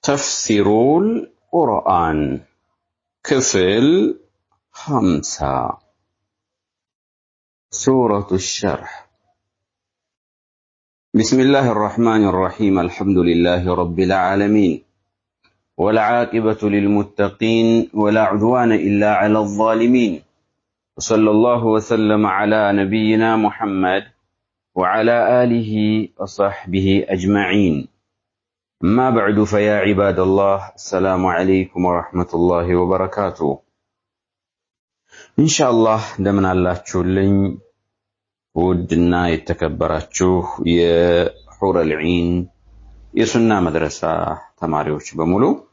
تفسير القرآن كفل 5 سورة الشرح. بسم الله الرحمن الرحيم. الحمد لله رب العالمين، والعاقبة للمتقين، ولا عدوان إلا على الظالمين، وصلى الله وسلم على نبينا محمد وعلى آله وصحبه أجمعين. ما بعد، فيا عباد الله، السلام عليكم ورحمة الله وبركاته. إن شاء الله دمنا الله تشولين ودنا يتكبراتشو يحور العين يسنى مدرسة تماريوش بمولو.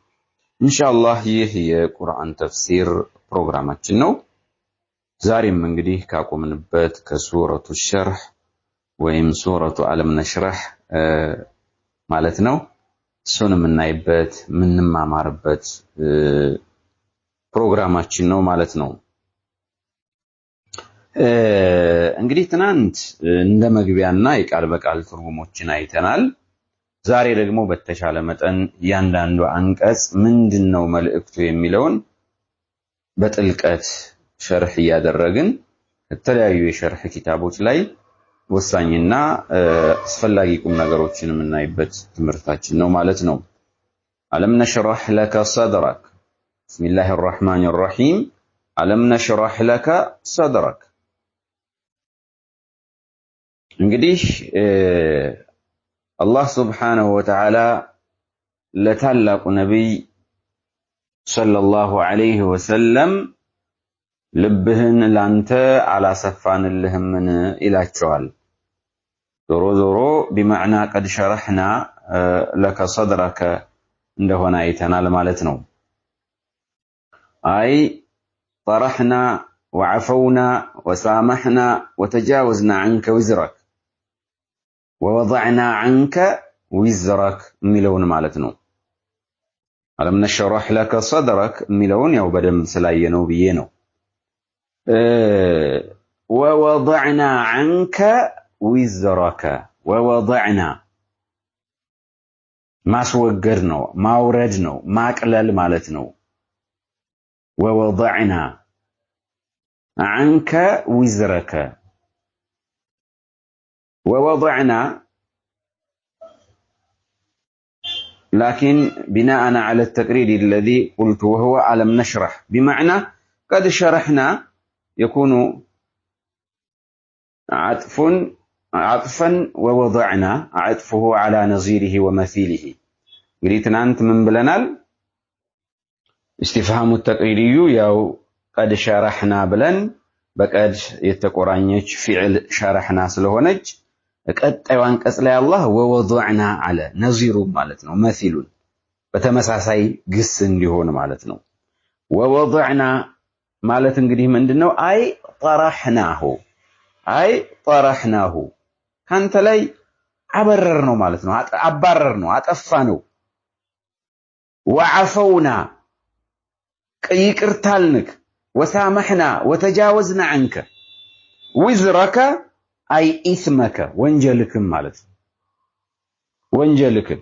إن شاء الله هي قرآن تفسير برنامجنا. زاري من قديه كاكو من بيت كسورة الشرح وإم سورة ألم نشرح مالتنا سنة من نايبت من ما ماربت برنامجنا مالتنا. እንግዲህ ትናንት እንደመግቢያና የቃል በቃል ትርጉሞችን አይተናል። ዛሬ ደግሞ በተሻለ መጠን ያንዳንዱ አንቀጽ ምንድነው መልእክቱ የሚለውን በጥልቀት ሸርህ ያደረግን የተለያዩ የሸርህ ኪታቦች ላይ ወሳኝና አስፈላጊ ቁም ነገሮችን የምናይበት ትምህርታችን ነው ማለት ነው። አለም ነሽራህ ለከ ሰድረክ። ቢስሚላሂር ረህማኒር ረሂም። አለም ነሽራህ ለከ ሰድረክ። እንግዲህ አላህ ሱብሓነሁ ወተዓላ ለታላቁ ነብይ ሰለላሁ ዐለይሂ ወሰለም ልብህን ላንተ አላሰፋንልህምን ይላቸዋል። ዞሮ ዞሮ ቢማዕና ቀድ ሸረሕና ለከ ሰድረከ እንደሆነ አይተናል ማለት ነው። አይ طرحنا وعفونا وسامحنا وتجاوزنا عنك وزرك ووضعنا عنك وزرك ميلون مالتنا. ألم نشرح لك صدرك ميلون يو بدم سلاينو بينو. ووضعنا عنك وزرك. ووضعنا ما سوقرنو ما وردنو ما قلل مالتنا. ووضعنا عنك وزرك. ووضعنا لكن بناء على التقرير الذي قلت وهو ألم نشرح بمعنى قد شرحنا يكون عطفا ووضعنا عطفه على نظيره ومثيله. قريتنا أنت من بلنال استفهام التقريري ياو قد شرحنا بلن بقد يتقرانيج فعل شرحنا سلهونج ቀጣዩ አንቀጽ ላይ አላህ ወወضعنا على ነዚሩ ማለት ነው مثيل በተመሳሳይ ግስ እንዲሆን ማለት ነው። ወወضعنا ማለት እንግዲህ ምንድነው? አይ طرحناه ካንተ ላይ አበረር ነው ማለት ነው። አባረር ነው፣ አጠፋ ነው። وعفونا ይቅርታልንክ وسامحنا وتجاوزنا عنك وزرك أي إثمك وانجلكم مالت وانجلكم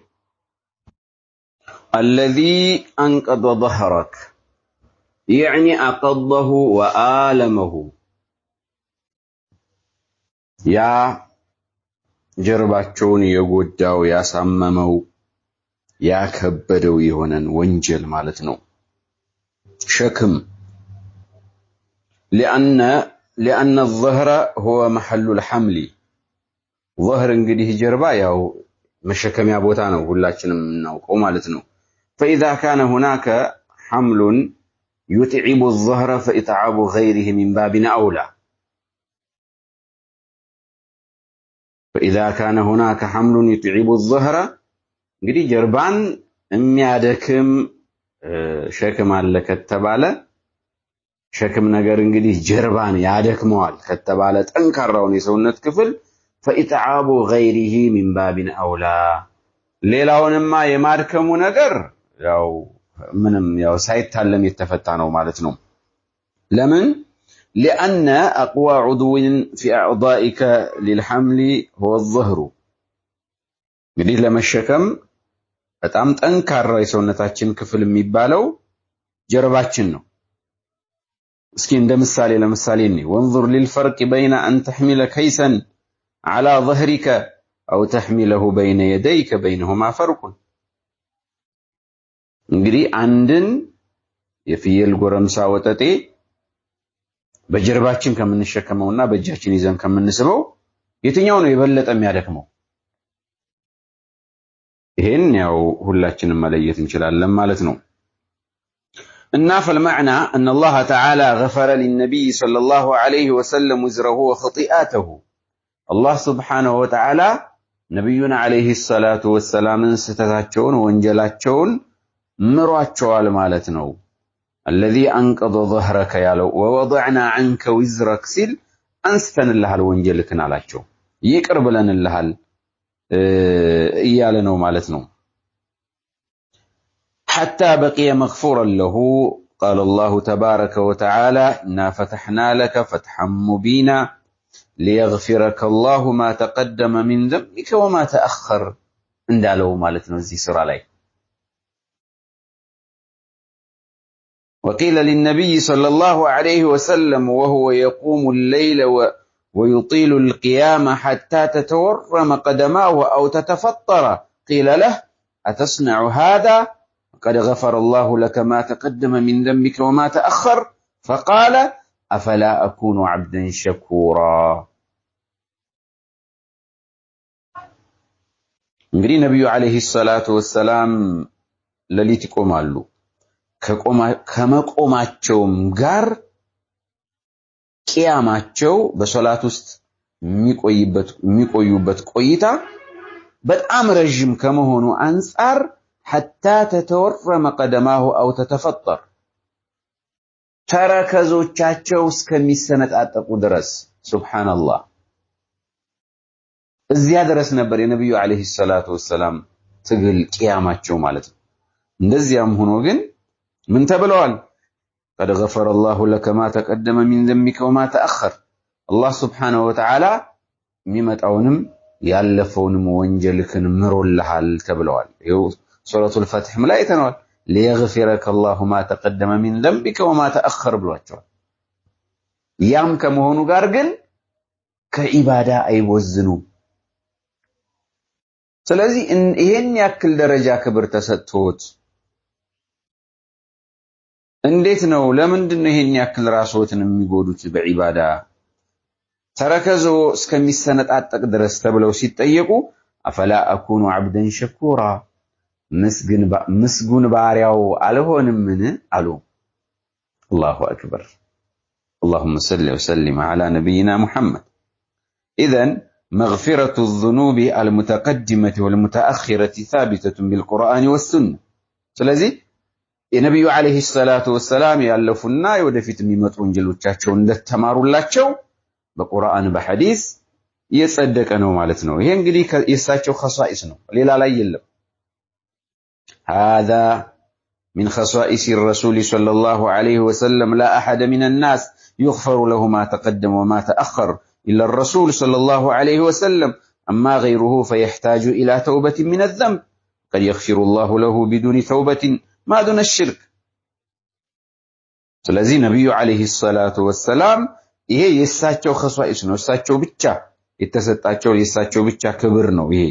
الذي أنقض ظهرك يعني أقضه وآلمه. يا جرباتشون يقوداو يا سممو يا كبدو يهونن وانجل مالتنو شكم لأن الظهر هو محل الحمل. ظهر እንግዲህ ጀርባ ያው መሸከሚያ ቦታ ነው፣ ሁላችንም እናውቀው ማለት ነው። فإذا كان هناك حمل يتعب الظهر فإتعاب غيره من باب أولى. فإذا كان هناك حمل يتعب الظهر እንግዲህ ጀርባን የሚያደክም ሸክም አለ ከተባለ ሸክም ነገር እንግዲህ ጀርባን ያደክመዋል ከተባለ ጠንካራውን የሰውነት ክፍል فإتعاب غيره من باب أولى። ሌላውንማ የማድከሙ ነገር ያው ምንም ያው ሳይታለም የተፈታ ነው ማለት ነው። ለምን? لأن أقوى عضو في أعضائك للحمل هو الظهر. እንግዲህ ለመሸከም በጣም ጠንካራ የሰውነታችን ክፍል የሚባለው ጀርባችን ነው። እስኪ እንደ ምሳሌ ለምሳሌ ነው ወንظر للفرق بين أن تحمل كيسا على ظهرك أو تحمله بين يديك بينهما فرق እንግዲህ አንድን የፍየል ጎረምሳ ወጠጤ በጀርባችን ከምንሸከመውና በእጃችን ይዘን ከምንስበው የትኛው ነው የበለጠ የሚያደክመው? ይሄን ያው ሁላችንም መለየት እንችላለን ማለት ነው። እና فالمعنى أن الله تعالى غفر للنبي صلى الله عليه وسلم وزره وخطيئاته الله سبحانه وتعالى نبينا عليه الصلاة والسلام ستتاتشون وانجلاتشون مرواتشوال مالتنو الذي أنقض ظهرك يالو ووضعنا عنك وزرك سيل أنستن الله الوانجلك نالاتشو يقرب لنا الله إيالنو مالتنو حتى بقي مغفورا له قال الله تبارك وتعالى إنا فتحنا لك فتحا مبينا ليغفرك الله ما تقدم من ذنبك وما تأخر اندالو مالتنا زي سر علي وقيل للنبي صلى الله عليه وسلم وهو يقوم الليل ويطيل القيام حتى تتورم قدماه أو تتفطر قيل له أتصنع هذا قد غفر الله لك ما تقدم من ذنبك وما تأخر فقال أفلا أكون عبدا شكورا እንግዲህ ነብዩ አለይሂ ሰላቱ ወሰላም ለሊት ይቆማሉ ከመቆማቸውም ጋር ቂያማቸው በሶላት ውስጥ የሚቆዩበት ቆይታ በጣም ረጅም ከመሆኑ አንፃር حتى تتورم قدماه أو تتفطر ተረከዞቻቸው እስከሚሰነጣጠቁ ድረስ ሱብሃንአላህ እዚያ ድረስ ነበር የነብዩ አለይሂ ሰላቱ ወሰላም ትግል ቂያማቸው ማለት ነው። እንደዚያም ሆኖ ግን ምን ተብለዋል? قد غفر الله لك ما تقدم من ذنبك وما تأخر الله سبحانه وتعالى የሚመጣውንም ያለፈውንም ወንጀልክን ምሮልሃል ተብለዋል። ይኸው سورة الفتح ملايتنا ليغفرك الله ما تقدم من ذنبك وما تأخر بلواتشوال يام كمهونو غارغن كعبادة أي وزنو سلازي إن إهن يأكل درجة كبر تستوت انديتنو لمن دن إهن يأكل راسوت نميقودوت بعبادة تركزو سكمي السنة أتقدر استبلو سيتأيقو أفلا أكون عبدا شكورا مسجون باريو علىهون من علو الله أكبر اللهم صل وسلم على نبينا محمد إذن مغفرة الذنوب المتقدمة والمتأخرة ثابتة بالقرآن والسنة سلازي النبي عليه الصلاة والسلام يألفنا يودفت ميمت ونجلو تشاچون لتمارو لاتشو بقرآن بحديث يصدق أنه مالتنو هي انجلي يساچو خصائصنو ليلا لا يلب هذا من خصائص الرسول صلى الله عليه وسلم لا أحد من الناس يغفر له ما تقدم وما تأخر إلا الرسول صلى الله عليه وسلم أما غيره فيحتاج إلى توبة من الذنب قد يغفر الله له بدون توبة ما دون الشرك ስለዚህ ነብዩ አለይሂ ሰላቱ ወሰላም ይሄ የሳቸው خصائص ነው እሳቸው ብቻ የተሰጣቸው የሳቸው ብቻ ክብር ነው ይሄ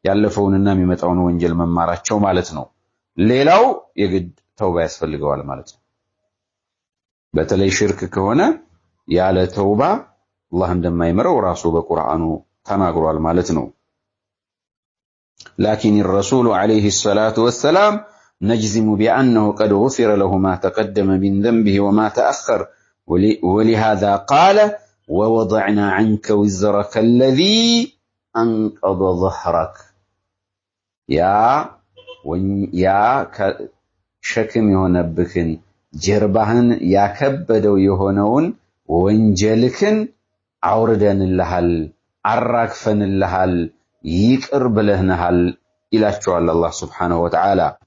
ያለፈውንና የሚመጣውን ወንጀል መማራቸው ማለት ነው ሌላው የግድ ተውባ ያስፈልገዋል ማለት ነው በተለይ ሽርክ ከሆነ ያለ ተውባ አላህ እንደማይመረው ራሱ በቁርአኑ ተናግሯል ማለት ነው لكن الرسول عليه الصلاة والسلام نجزم بأنه قد غفر له ما تقدم من ذنبه وما تأخر ولهذا قال ووضعنا عنك وزرك الذي أنقض ظهرك يا شكم يهونبكن جربهن يا كبدو يهونون وانجلكن عوردن اللهل عراكفن اللهل يقرب لهنهل إلى شوال الله سبحانه وتعالى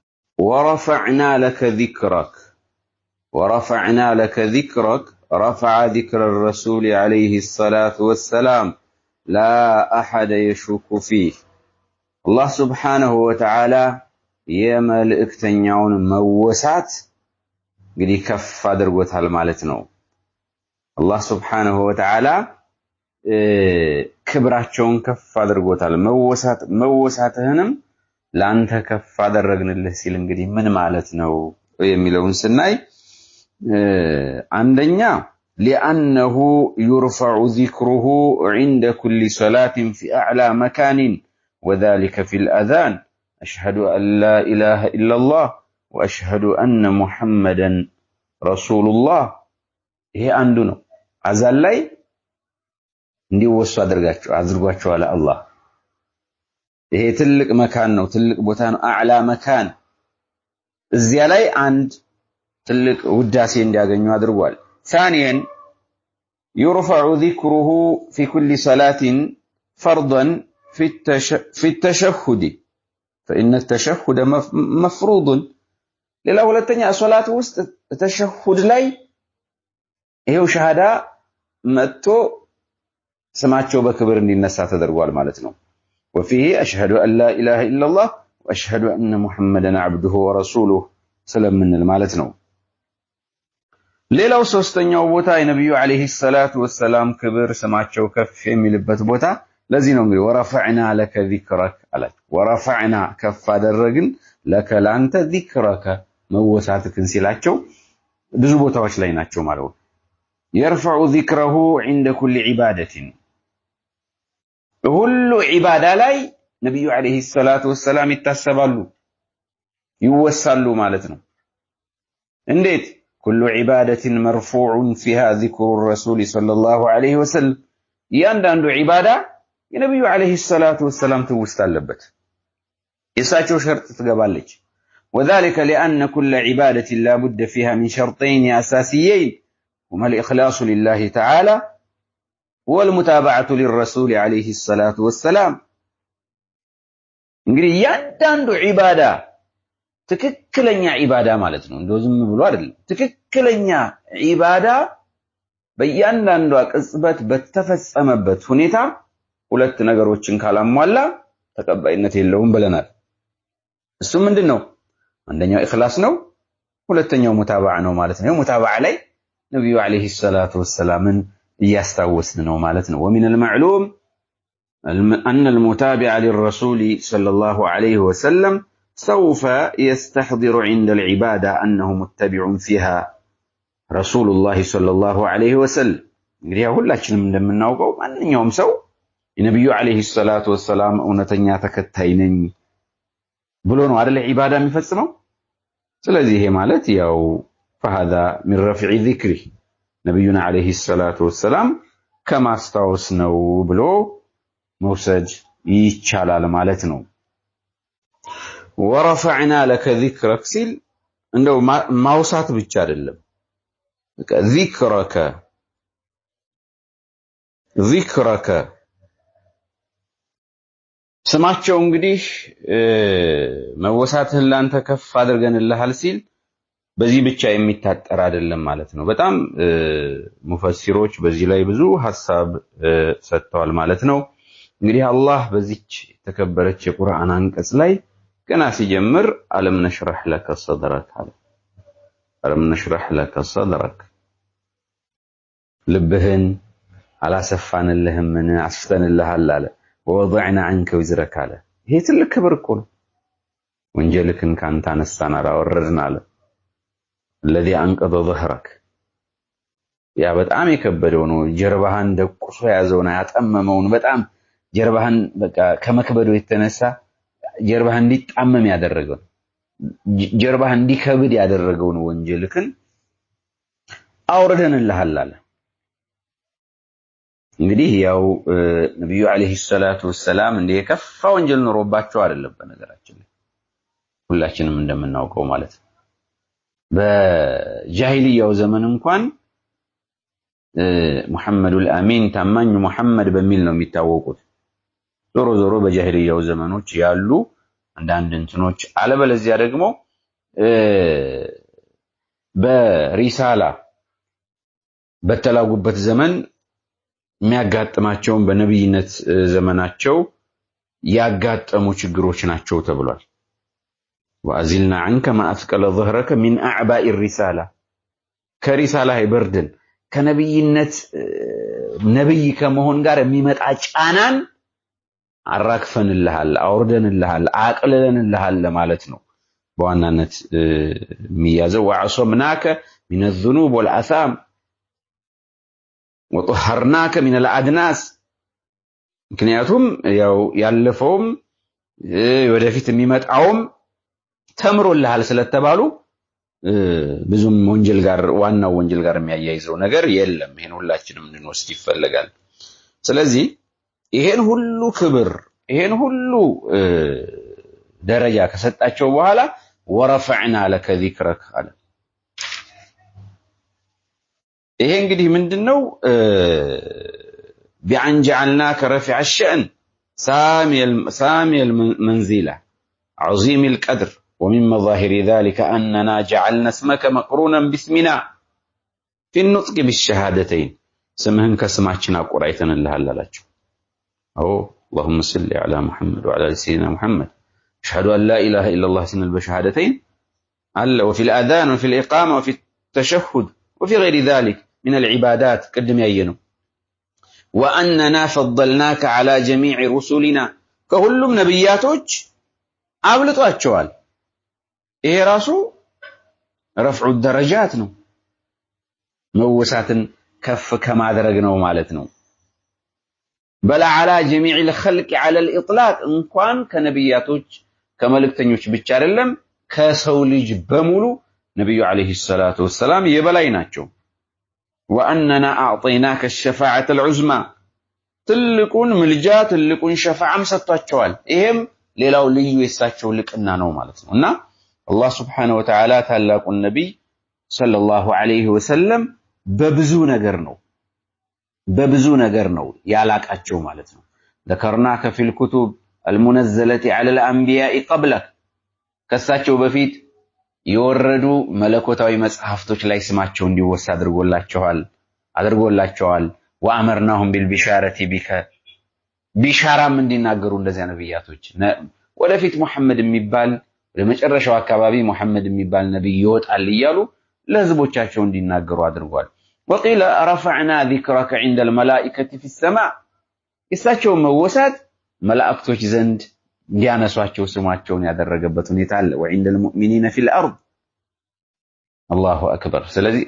ورفعنا لك ذكرك رفع ذكر الرسول عليه الصلاة والسلام لا أحد يشك فيه الله سبحانه وتعالى የመልእክተኛውን መወሳት እንግዲህ ከፍ አድርጎታል ማለት ነው። አላህ ሱብሓነሁ ወተዓላ ክብራቸውን ከፍ አድርጎታል። መወሳትህንም ላንተ ከፍ አደረግንልህ ሲል እንግዲህ ምን ማለት ነው የሚለውን ስናይ አንደኛ لأنه يرفع ذكره عند كل صلاة في أعلى مكان وذلك في الأذان أشهد أن لا إله إلا الله وأشهد أن محمدا رسول الله هي عندنا أذان لي እንዲወሱ አድርጓቸው አለ አላህ። ይሄ ትልቅ መካን ነው፣ ትልቅ ቦታ ነው። አዕላ መካን እዚያ ላይ አንድ ትልቅ ውዳሴ እንዲያገኙ አድርጓል። ثانيا يرفع ذكره في كل صلاة فرضا في التشهد فإن التشهد مفروض ሌላ ሁለተኛ ሶላት ውስጥ ተሸሁድ ላይ ይሄው ሸሃዳ መጥቶ ስማቸው በክብር እንዲነሳ ተደርጓል ማለት ነው። وفيه أشهد أن لا إله إلا الله وأشهد أن محمدا عبده ورسوله ስለምንል ማለት ነው። ሌላው ሶስተኛው ቦታ የነብዩ አለይሂ ሰላቱ ወሰላም ክብር ስማቸው ከፍ የሚልበት ቦታ ለዚህ ነው እንግዲህ ወረፈዕና ለከ ዚክረክ አላህ። ወረፈዕና ከፍ አደረግን ለከ ላንተ ዚክረከ መወሳትክን ሲላቸው ብዙ ቦታዎች ላይ ናቸው ማለት ነው። يرفع ذكره عند كل عبادة ሁሉ ዒባዳ ላይ ነብዩ አለይሂ ሰላቱ ወሰላም ይታሰባሉ ይወሳሉ ማለት ነው። እንዴት كل عبادة مرفوع فيها ذكر الرسول صلى الله عليه وسلم ያንዳንዱ ዒባዳ የነብዩ አለይሂ ሰላቱ ወሰላም ትውስታ አለበት የሳቸው ሸርጥ ትገባለች። وذلك لأن كل عبادة لا بد فيها من شرطين أساسيين هما الإخلاص لله تعالى والمتابعة للرسول عليه الصلاة والسلام እንግዲህ ያንዳንዱ ዒባዳ ትክክለኛ ዒባዳ ማለት ነው። እንደው ዝም ብሎ አይደለም። ትክክለኛ ዒባዳ በእያንዳንዷ ቅጽበት በተፈጸመበት ሁኔታ ሁለት ነገሮችን ካላሟላ ተቀባይነት የለውም ብለናል። እሱ ምንድነው? አንደኛው ኢኽላስ ነው፣ ሁለተኛው ሙታባዓ ነው ማለት ነው። ሙታባዓ ላይ ነብዩ አለይሂ ሰላቱ ወሰላምን እያስታወስን ነው ማለት ነው። ومن المعلوم أن المتابع للرسول صلى الله عليه وسلم سوف يستحضر عند العبادة أنه متبع فيها رسول الله صلى الله عليه وسلم እንግዲህ ሁላችንም እንደምናውቀው ማንኛውም ሰው የነብዩ አለይሂ ሰላቱ ወሰላም እውነተኛ ተከታይ ነኝ ብሎ ነው አይደል ዒባዳ የሚፈጽመው። ስለዚህ ይሄ ማለት ያው فهذا من رفع ذكره ነብዩና አለይሂ ሰላቱ ወሰላም ከማስታወስ ነው ብሎ መውሰድ ይቻላል ማለት ነው። ወረፈዕና ለከ ዚክረክ ሲል እንደው ማውሳት ብቻ አይደለም። ዚክረከ ስማቸው እንግዲህ መወሳትህን ላንተ ከፍ አድርገንልሃል ሲል በዚህ ብቻ የሚታጠር አይደለም ማለት ነው። በጣም ሙፈሲሮች በዚህ ላይ ብዙ ሐሳብ ሰጥተዋል ማለት ነው። እንግዲህ አላህ በዚች የተከበረች የቁርአን አንቀጽ ላይ ገና ሲጀምር አለም ነሽረህ ለከ ሰድረክ አለ። አለም ነሽረህ ለከ ሰድረክ ልብህን አላሰፋንልህምን አስፍተንልሃል አለ። ወወضዕና ዐንከ ወዝረክ አለ። ይሄ ትልቅ ክብር እኮ ነው። ወንጀልክን ካንተ አነሳን አወረድን አለ። الذي أنقض ظهرك يا በጣም የከበደው ነው። ጀርባህን ደቁሶ ያዘውና ያጠመመውን በጣም ጀርባህን በቃ ከመክበዱ የተነሳ ጀርባህን እንዲጣመም ያደረገው ጀርባህን እንዲከብድ ያደረገው ነው ወንጀልክን አውርደንልሃል አለ። እንግዲህ ያው ነብዩ አለይሂ ሰላቱ ወሰላም እንደ የከፋ ወንጀል ኖሮባቸው አይደለም በነገራችን ላይ ሁላችንም እንደምናውቀው ማለት ነው። በጃሂልያው ዘመን እንኳን ሙሐመዱል አሚን ታማኙ ሙሐመድ በሚል ነው የሚታወቁት። ዞሮ ዞሮ በጃሂልያው ዘመኖች ያሉ አንዳንድ እንትኖች አለበለዚያ ደግሞ በሪሳላ በተላጉበት ዘመን የሚያጋጥማቸውን በነብይነት ዘመናቸው ያጋጠሙ ችግሮች ናቸው ተብሏል። وأزلنا عنك ما أثقل ظهرك من أعباء الرسالة كرسالة بردن كنبيነት ነብይ ከመሆን ጋር የሚመጣ ጫናን አራክፈንልሃል አውርደንልሃል አቅልለንልሃል ለማለት ነው በዋናነት የሚያዘው وعصمناك من الذنوب والآثام وطهرناك من الأدناس ምክንያቱም ያው ያለፈውም ወደፊት የሚመጣውም ተምሮልሃል ስለተባሉ ብዙም ወንጀል ጋር ዋናው ወንጀል ጋር የሚያያይዘው ነገር የለም ይሄን ሁላችንም እንድንወስድ ይፈልጋል ስለዚህ ይሄን ሁሉ ክብር ይሄን ሁሉ ደረጃ ከሰጣቸው በኋላ ወረፈዕና ለከ ዚክረክ አለ ይሄ እንግዲህ ምንድነው ቢአን ጀዐልናከ ረፊዕ الشأن سامي المنزلة عظيم القدر ومن مظاهر ذلك أننا جعلنا اسمك مقرونا باسمنا في النطق بالشهادتين سمهن كسمعنا قرأيتنا الله للاجو اللهم صل على محمد وعلى سيدنا محمد أشهد أن لا إله إلا الله سن البشهادتين وفي الأذان وفي الإقامة وفي التشهد وفي غير ذلك من العبادات قدم يأينه وأننا فضلناك على جميع رسلنا كهلم نبياتك أبلطوا أتشوال إيه راسو رفع الدرجات نو موسات كف كما درجنا ومالتنا بل على جميع الخلق على الإطلاق إن كان كنبياتك كملكتنيوش بتشارلم كسولج بمولو نبي عليه الصلاة والسلام يبلايناتشو وأننا أعطيناك الشفاعة العظمى تلقون ملجات تلقون شفاعة مسطواتشوال إهم ليلاو ليو يساتشو لك إنانو مالتنا الله سبحانه وتعالى تلاق النبي صلى الله عليه وسلم ببزو نجرنو يالاك أتشو مالتنا ذكرناك في الكتب المنزلة على الأنبياء قبلك كساتشو بفيت يوردو ملكوتاوي مصحفتوች ላይ ስማቸው እንዲወሳ አድርጎላቸዋል وأمرناهم بالبشارة بك ቢሻራም እንዲናገሩ እንደዚያ ነብያቶች ወደፊት መሐመድ የሚባል ለመጨረሻው አካባቢ መሐመድ የሚባል ነብይ ይወጣል ይያሉ ለህዝቦቻቸው እንዲናገሩ አድርጓል وقيل رفعنا ذكرك عند الملائكة في السماء እሳቸው መወሳት መላእክቶች ዘንድ እንዲያነሷቸው ስማቸውን ያደረገበት ሁኔታ አለ وعند المؤمنين في الأرض الله أكبر ስለዚህ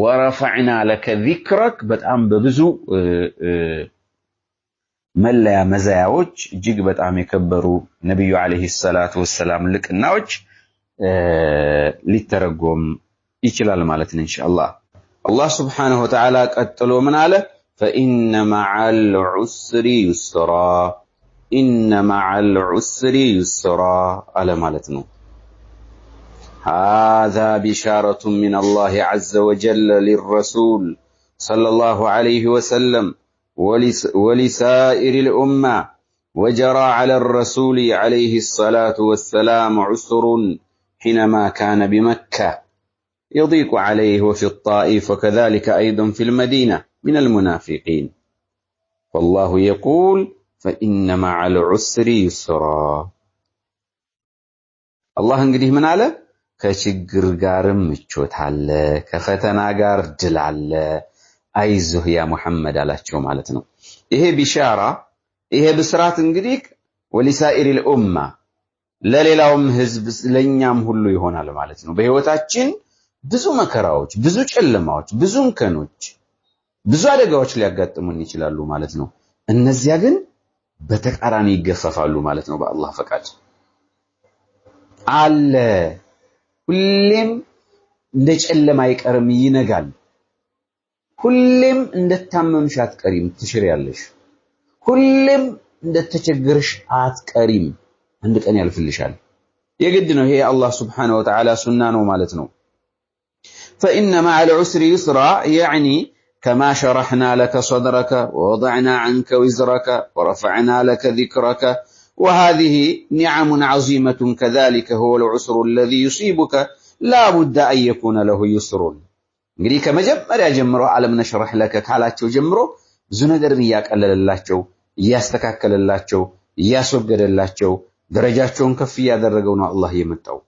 ورفعنا لك ذكرك በጣም በብዙ መለያ መዛያዎች እጅግ በጣም የከበሩ ነብዩ አለይሂ ሰላቱ ወሰለም ልቅናዎች ሊተረጎም ይችላል ማለት ነው ኢንሻአላህ አላህ Subhanahu Wa Ta'ala ቀጥሎ ምን አለ فإن مع العسر يسرا إن مع العسر يسرا على مالتنا هذا بشارة من الله عز وجل للرسول صلى الله عليه وسلم ولسائر الأمة وجرى على الرسول عليه الصلاة والسلام عسر حينما كان بمكة يضيق عليه وفي الطائف وكذلك أيضا في المدينة من المنافقين والله يقول فإن مع العسر يسرا الله እንግዲህ ምን አለ ከችግር ጋርም ምቾት አለ ከፈተና ጋር ድል አለ አይዞህ ያ መሐመድ አላቸው ማለት ነው ይሄ ቢሻራ ይሄ ብስራት እንግዲህ ወሊሳኢር الامه ለሌላውም ህዝብ ለኛም ሁሉ ይሆናል ማለት ነው በህይወታችን ብዙ መከራዎች ብዙ ጨለማዎች ብዙ እንከኖች ብዙ አደጋዎች ሊያጋጥሙን ይችላሉ ማለት ነው እነዚያ ግን በተቃራኒ ይገፈፋሉ ማለት ነው በአላህ ፈቃድ አለ ሁሌም እንደጨለማ አይቀርም ይነጋል ሁሌም እንደታመምሽ አትቀሪም ትሽሪያለሽ ሁሌም እንደተቸገርሽ አትቀሪም አንድ ቀን ያልፍልሻል የግድ ነው ይሄ አላህ Subhanahu Wa Ta'ala ሱና ነው ማለት ነው فإن مع العسر يسرا يعني كما شرحنا لك صدرك ووضعنا عنك وزرك ورفعنا لك ذكرك وهذه نعم عظيمة كذلك هو العسر الذي يصيبك لا بد أن يكون له يسر እንግዲህ ከመጀመሪያ ጀምሮ ዓለም ነሽረህ ለከ ካላቸው ጀምሮ ብዙ ነገር ያቀለለላቸው ያስተካከለላቸው ያስወገደላቸው ደረጃቸውን ከፍ ያደረገው ነው አላህ የመጣው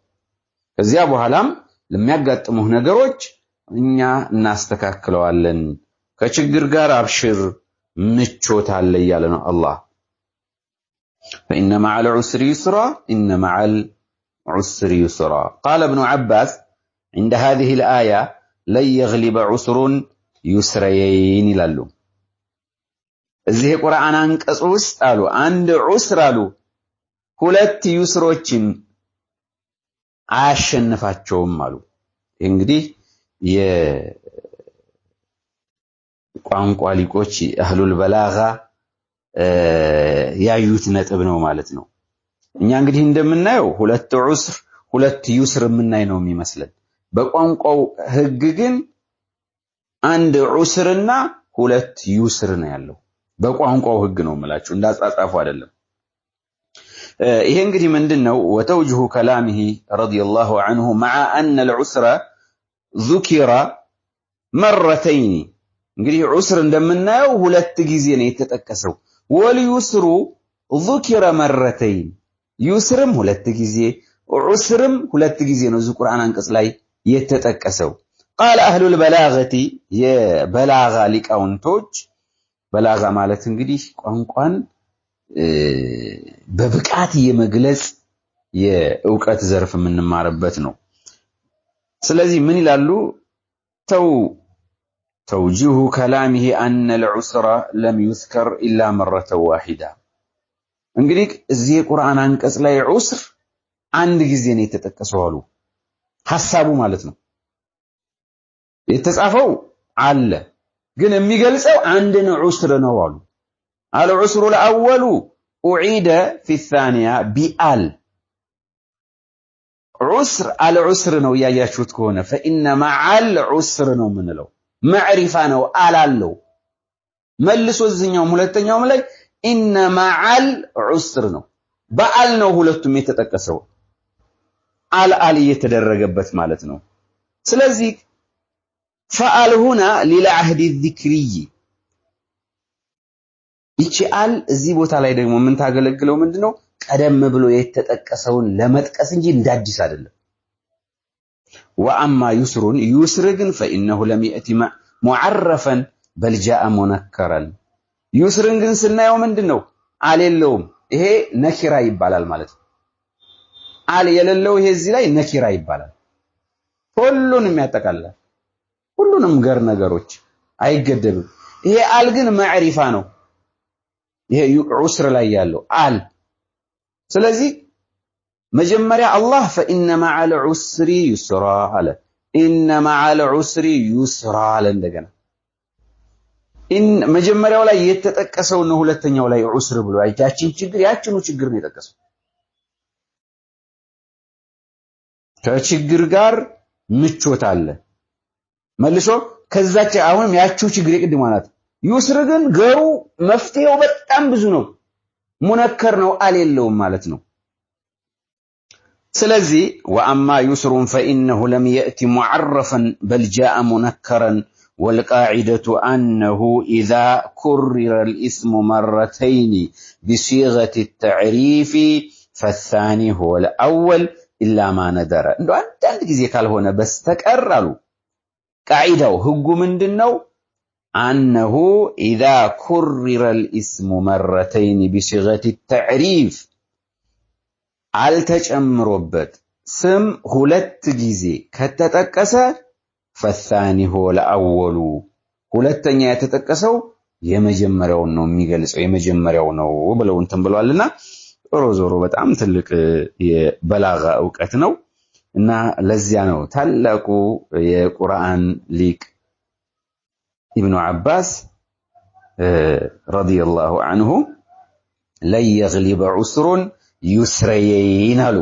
ከዚያ በኋላም ለሚያጋጥሙህ ነገሮች እኛ እናስተካክለዋለን ከችግር ጋር አብሽር ምቾት አለ ያለ ነው አላህ فإن مع العسر يسرا إن مع العسر يسرا قال ابن عباس عند هذه الآية لن يغلب عسر يسريين ይላሉ እዚህ ቁርአን አንቀጽ ውስጥ አሉ አንድ ዑስር አሉ ሁለት ዩስሮችን አያሸንፋቸውም አሉ እንግዲህ የቋንቋ ሊቆች አህሉል በላጋ ያዩት ነጥብ ነው ማለት ነው እኛ እንግዲህ እንደምናየው ሁለት ዑስር ሁለት ዩስር ምናይ ነው የሚመስለን በቋንቋው ህግ ግን አንድ ዑስርና ሁለት ዩስር ነው ያለው በቋንቋው ህግ ነው ማለት እንዳጻጻፉ አይደለም ይሄ እንግዲህ ምንድነው ወተውጅሁ ከላሚሂ ረዲየላሁ ዐንሁ مع ان العسر ذكر مرتين እንግዲህ ዑስር እንደምናየው ሁለት ጊዜ ነው የተጠቀሰው ወልዩስሩ ذكر مرتين ዩስርም ሁለት ጊዜ ዑስርም ሁለት ጊዜ ነው እዚህ ቁርአን አንቀጽ ላይ የተጠቀሰው قال اهل البلاغه የበላጋ ሊቃውንቶች በላጋ ማለት እንግዲህ ቋንቋን በብቃት የመግለጽ የእውቀት ዘርፍ የምንማርበት ነው ስለዚህ ምን ይላሉ توجيه كلامه أن العسر لم يذكر إلا مرة واحدة እንግዲህ እዚህ ቁርአን አንቀጽ ላይ ዑስር አንድ ጊዜ ነው የተጠቀሰው አሉ ሐሳቡ ማለት ነው የተጻፈው አለ ግን የሚገልጸው አንድን ዑስር ነው አሉ العسر الأول أعيد في الثانية بأل عسر العسر ነው ያያችሁት ከሆነ فإن مع العسر ነው ምንለው معرفة ነው አላለው መልሶ እዚህኛው ሁለተኛው ላይ إن مع العسر ነው በአል ነው ሁለቱም የተጠቀሰው አል የተደረገበት ማለት ነው ስለዚህ فأل هنا للعهد الذكري ይችአል እዚህ ቦታ ላይ ደግሞ ምን ታገለግለው ምንድነው ቀደም ብሎ የተጠቀሰውን ለመጥቀስ እንጂ እንዳዲስ አይደለም واما يسر يسر ግን فانه لم ياتي معرفا بل جاء منكرا يسر ግን ስናየው ምንድነው አልየለውም ይሄ ነኪራ ይባላል ማለት ነው አል የሌለው ይሄ እዚህ ላይ ነኪራ ይባላል ሁሉንም ያጠቃልላል ሁሉንም ገር ነገሮች አይገደብም ይሄ አል ግን ማዕሪፋ ነው ይሄ ዑስር ላይ ያለው አል ስለዚህ መጀመሪያ አላህ فإن مع العسر يسرا አለ إن مع العسر يسرا አለ እንደገና ኢን መጀመሪያው ላይ የተጠቀሰው ነው ሁለተኛው ላይ ዑስር ብሎ ያቺን ችግር ያቺኑ ችግር ነው የጠቀሰው ከችግር ጋር ምቾት አለ መልሶ ከዛች አሁንም ያቺው ችግር የቅድም ማለት ዩስር ግን ገሩ መፍትሄው በጣም ብዙ ነው ሙነከር ነው አልየለውም ማለት ነው ስለዚህ وأما يسر فإنه لم يأتي معرفا بل جاء منكرا والقاعدة أنه إذا كرر الاسم مرتين بصيغة التعريف فالثاني هو الأول إلا ما ندر عند ጊዜ ካልሆነ በስተቀር አሉ قاعدة ህጉ ምንድነው أنه إذا كرر الاسم مرتين بصيغة التعريف አልተጨምሮበት ስም ሁለት ጊዜ ከተጠቀሰ فالثاني هو الأول ሁለተኛ የተጠቀሰው የመጀመሪያው ነው የሚገልጸው የመጀመሪያው ነው ብለው እንትን ብለዋልና ዞሮ በጣም ትልቅ የበላጋ ዕውቀት ነው እና ለዚያ ነው ታላቁ የቁርአን ሊቅ ኢብኑ አባስ ረዲየላሁ ዐንሁ لا يغلب عسر يسرين አሉ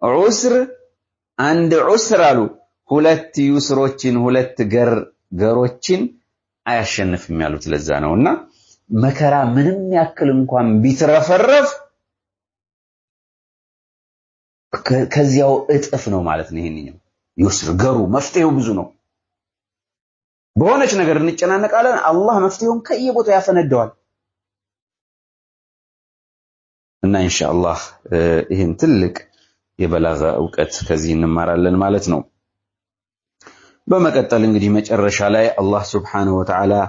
ዑስር አንድ ዑስር አሉ ሁለት ዩስሮችን ሁለት ገሮችን አያሸንፍም ያሉት ለዛ ነውና መከራ ምንም ያክል እንኳን ቢትረፈረፍ ከዚያው እጥፍ ነው ማለት ነው ይሄንኛው ዩስር ገሩ መፍትሄው ብዙ ነው በሆነች ነገር እንጨናነቃለን አላህ መፍትሄውን ከየቦታው ያፈነደዋል እና እና ኢንሻአላህ ይሄን ትልቅ የበላጋ ዕውቀት ከዚህ እንማራለን ማለት ነው። በመቀጠል እንግዲህ መጨረሻ ላይ አላህ Subhanahu Wa Ta'ala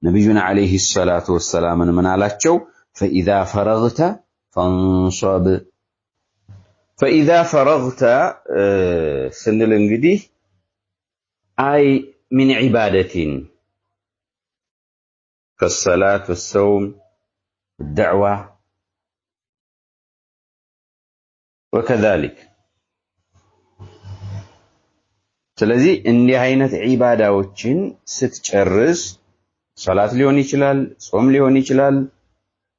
ነብዩና አለይሂ ሰላቱ ወሰላምን ምን አላቸው? فإذا فرغت فانصب فإذا فرغت ስንል እንግዲህ أي من عبادة كالصلاة والصوم والدعوة وكذلك ስለዚህ እንዲህ አይነት ዒባዳዎችን ስትጨርስ ሶላት ሊሆን ይችላል፣ ጾም ሊሆን ይችላል፣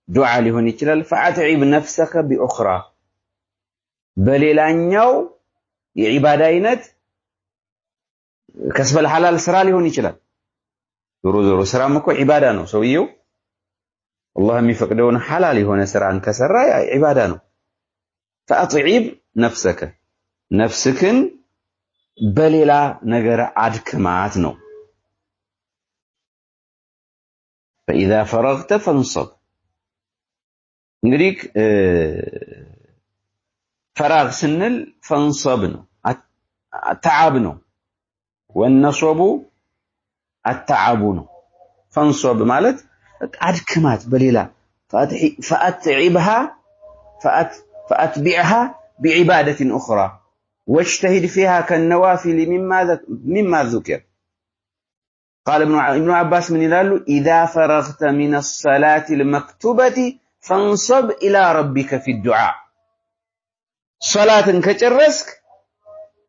ዱዓ ሊሆን ይችላል። فأتعب نفسك بأخرى በሌላኛው የዒባዳ አይነት ከስበል ሐላል ስራ ሊሆን ይችላል። ዞሮ ዞሮ ስራም እኮ ዒባዳ ነው። ሰውየው አላህ የሚፈቅደውን ሐላል የሆነ ስራን ከሰራ ያ ዒባዳ ነው። فأتعب نفسك ነፍስክን በሌላ ነገር አድክማት ነው። فإذا فرغت فانصب እንግዲህ ፈራግ ስንል ፈንصብ ነው፣ ተዓብ ነው። ወነصቡ አተዓቡ ነው። ፈንصብ ማለት አድክማት በሌላ فأتعبها فأتبعها بعبادة أخرى واجتهد فيها كالنوافل مما ذكر. قال ابن عباس من يلالو إذا فرغت من الصلاة المكتوبة فانصب إلى ربك في الدعاء. صلاة كجرسك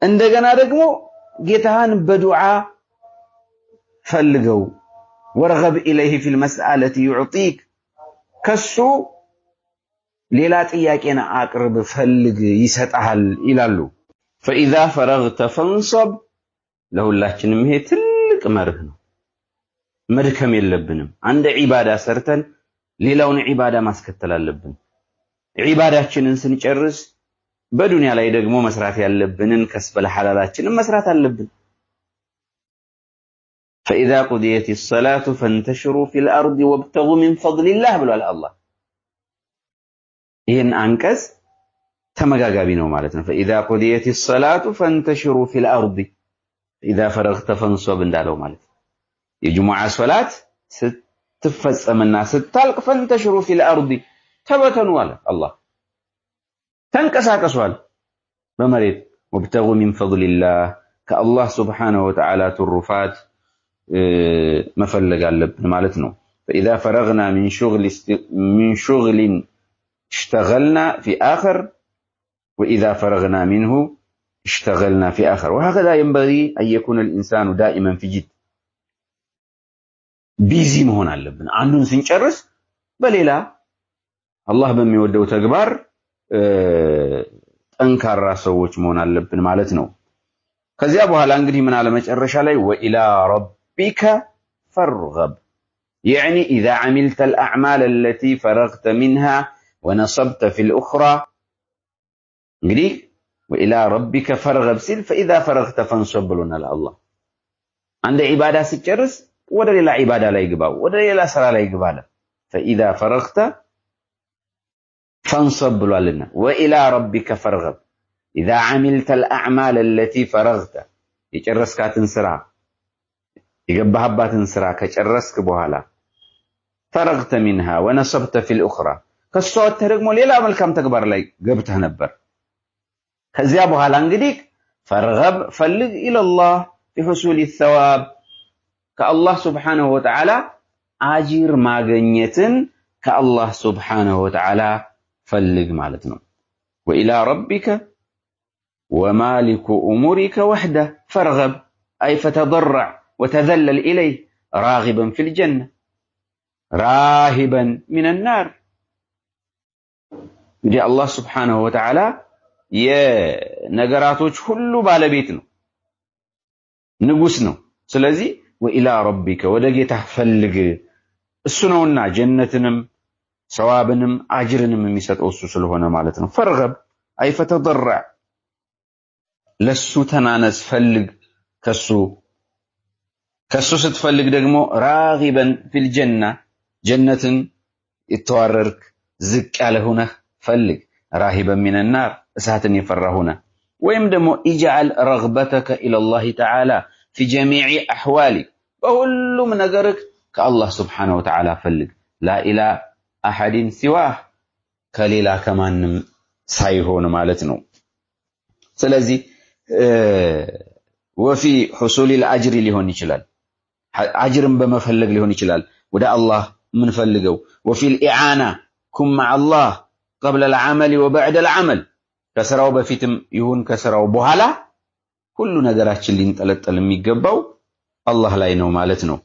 عندنا دغمو ጌታህን በዱዓ ፈልገው ወርገብ ኢለይሂ ፊል መስአለቲ ዩዕጢክ ከሱ ሌላ ጥያቄን አቅርብ ፈልግ ይሰጣል ይላሉ። فإذا فرغت فانصب ለሁላችንም ይሄ ትልቅ መርህ ነው። መድከም የለብንም። አንድ ዒባዳ ሰርተን ሌላውን ዒባዳ ማስከተል አለብን። ዒባዳችንን ስንጨርስ በዱንያ ላይ ደግሞ መስራት ያለብንን ከስበል ሐላላችንን መስራት አለብን። فإذا قضيت الصلاة فانتشروا في الأرض وابتغوا من فضل الله ብሏል አላህ። ይሄን አንቀጽ ተመጋጋቢ ነው ማለት ነው። فإذا قضيت الصلاة فانتشروا في الأرض إذا فرغت فانصب እንዳለው ማለት የጁሙዓ ሶላት ስትፈጸምና ስታልቅ فانتشروا في الأرض ተበተኑ አለ አላህ። ተንቀሳቀሷል በመሬት وابتغوا من فضل الله ከአላህ سبحانه وتعالى ትሩፋት መፈለግ አለብን ማለት ነው። فإذا فرغنا من شغل اشتغلنا في آخر وإذا فرغنا منه اشتغلنا في آخر وهكذا ينبغي أن يكون الإنسان دائما في جد. بيزي مهون አለብን አንዱን ስንጨርስ በሌላ አላህ በሚወደው ተግባር ጠንካራ ሰዎች መሆን አለብን ማለት ነው። ከዚያ በኋላ እንግዲህ ምን አለ መጨረሻ ላይ وإلى ربك فارغب يعني إذا عملت الأعمال التي فرغت منها ونصبت في الأخرى እንግዲህ وإلى ربك فارغب ሲል فإذا فرغت فانصب ብሎናል አላህ። አንድ ዒባዳ ሲጨርስ ወደ ሌላ ዒባዳ ላይ ግባ፣ ወደ ሌላ ስራ ላይ ግባ አለ። فإذا فرغت فانصب ብሏልና وإلى ربك فارغب إذا عملت الأعمال التي فرغت የጨረስካትን ስራ የገባህባትን ስራ ከጨረስክ በኋላ فرغت منها ونصبت في الأخرى ከሷ ደግሞ ሌላ መልካም ተግባር ላይ ገብተህ ነበር። ከዚያ በኋላ እንግዲህ فرغب ፈልግ إلى الله بحصول الثواب ከአላህ سبحانه وتعالى አጅር ማግኘትን ከአላህ سبحانه وتعالى ፈልግ ማለት ነው። وإلى ربك ومالك أمورك وحده فارغب أي فتضرع وتذلل إليه راغبا في الجنة راهبا من النار. እንግዲህ አላህ سبحانه وتعالى የነገራቶች ሁሉ ባለቤት ነው፣ ንጉስ ነው። ስለዚህ وإلى ربك ወደ ጌታህ ፈልግ እሱ ነውና ጀነትንም ሰዋብንም አጅርንም የሚሰጠው እሱ ስለሆነ ማለት ነው። ፈርገብ አይ فتضرع ለሱ ተናነስ ፈልግ ከሱ ስትፈልግ ደግሞ راغبا في الجنة ጀነትን የተዋረርክ ዝቅ ያለ ሆነህ ፈልግ ራሂበ ሚን النار እሳትን የፈራሁና ወይም ደግሞ اجعل رغبتك الى الله تعالى في جميع احوالك በሁሉም ነገርክ ከአላህ Subhanahu Wa Ta'ala ፈልግ لا الى احد سواه ከሌላ ከማንም ሳይሆን ማለት ነው ስለዚህ وفي حصول الاجر ሊሆን ይችላል አጅርን በመፈለግ ሊሆን ይችላል ወደ አላህ ምን ፈልገው وفي الاعانه كن مع الله قبل العمل وبعد العمل ከስራው በፊትም ይሁን ከስራው በኋላ ሁሉ ነገራችን ሊንጠለጠል የሚገባው አላህ ላይ ነው ማለት ነው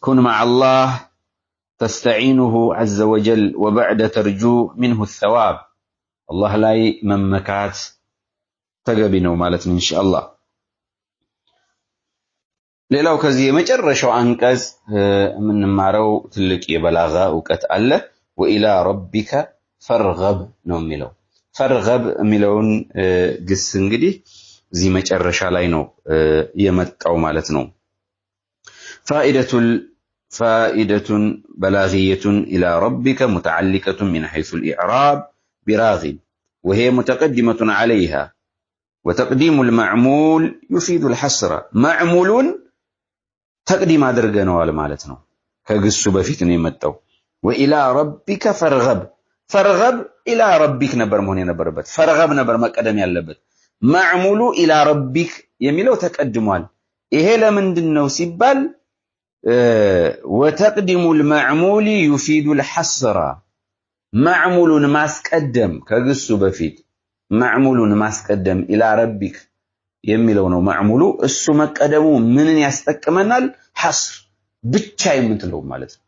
كن مع الله تستعينه عز وجل وبعد ترجو منه الثواب الله ላይ መመካት ተገቢ ነው ማለት ነው ኢንሻአላህ ሌላው ከዚህ የመጨረሻው አንቀጽ የምንማረው ትልቅ የበላጋ ዕውቀት አለ وإلى ربك فارغب ነው የሚለው ፈርገብ የሚለውን ግስ እንግዲህ እዚህ መጨረሻ ላይ ነው የመጣው ማለት ነው فائدة بلاغية إلى ربك متعلقة من حيث الإعراب براغب وهي متقدمة عليها وتقديم المعمول يفيد الحصر معمول تقديم أدرجنا ولا مالتنا كجس بفيتني متو وإلى ربك فارغب فرغب إلى ربك نبر مهني نبربت فرغب نبر مقدم يالبت معمول إلى ربك يميلو تقدموال إيه لمندنو سيبال وتقدم المعمول يفيد الحصر معمول ماسقدم كغسو بفيت معمول ماسقدم إلى ربك يميلو نو معمول اسو مقدمو منن يستقمنال حصر ብቻ የምትለው ማለት ነው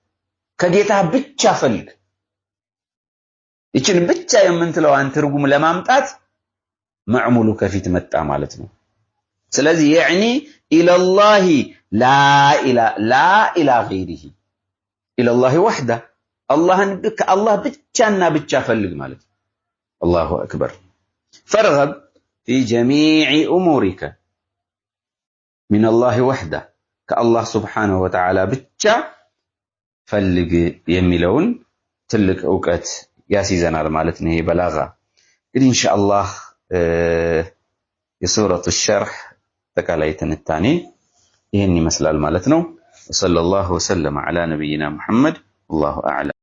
ከጌታ ብቻ ፈልግ ይችን ብቻ የምንትለው አንተ ትርጉም ለማምጣት ማዕሙሉ ከፊት መጣ ማለት ነው ስለዚህ يعني الى الله لا الى غيره الى الله وحده الله ብቻና ብቻ ፈልግ ማለት الله اكبر فرغب في جميع امورك من الله وحده كالله سبحانه وتعالى ብቻ ፈልግ የሚለውን ትልቅ ዕውቀት ያሲዘናል ማለት ነው ይሄ በላጋ እንግዲህ ኢንሻአላህ የሱረቱ الشرح ተካላይ ትንታኔ ይሄን ይመስላል ማለት ነው ወሰለላሁ ወሰለም على نبينا محمد والله اعلم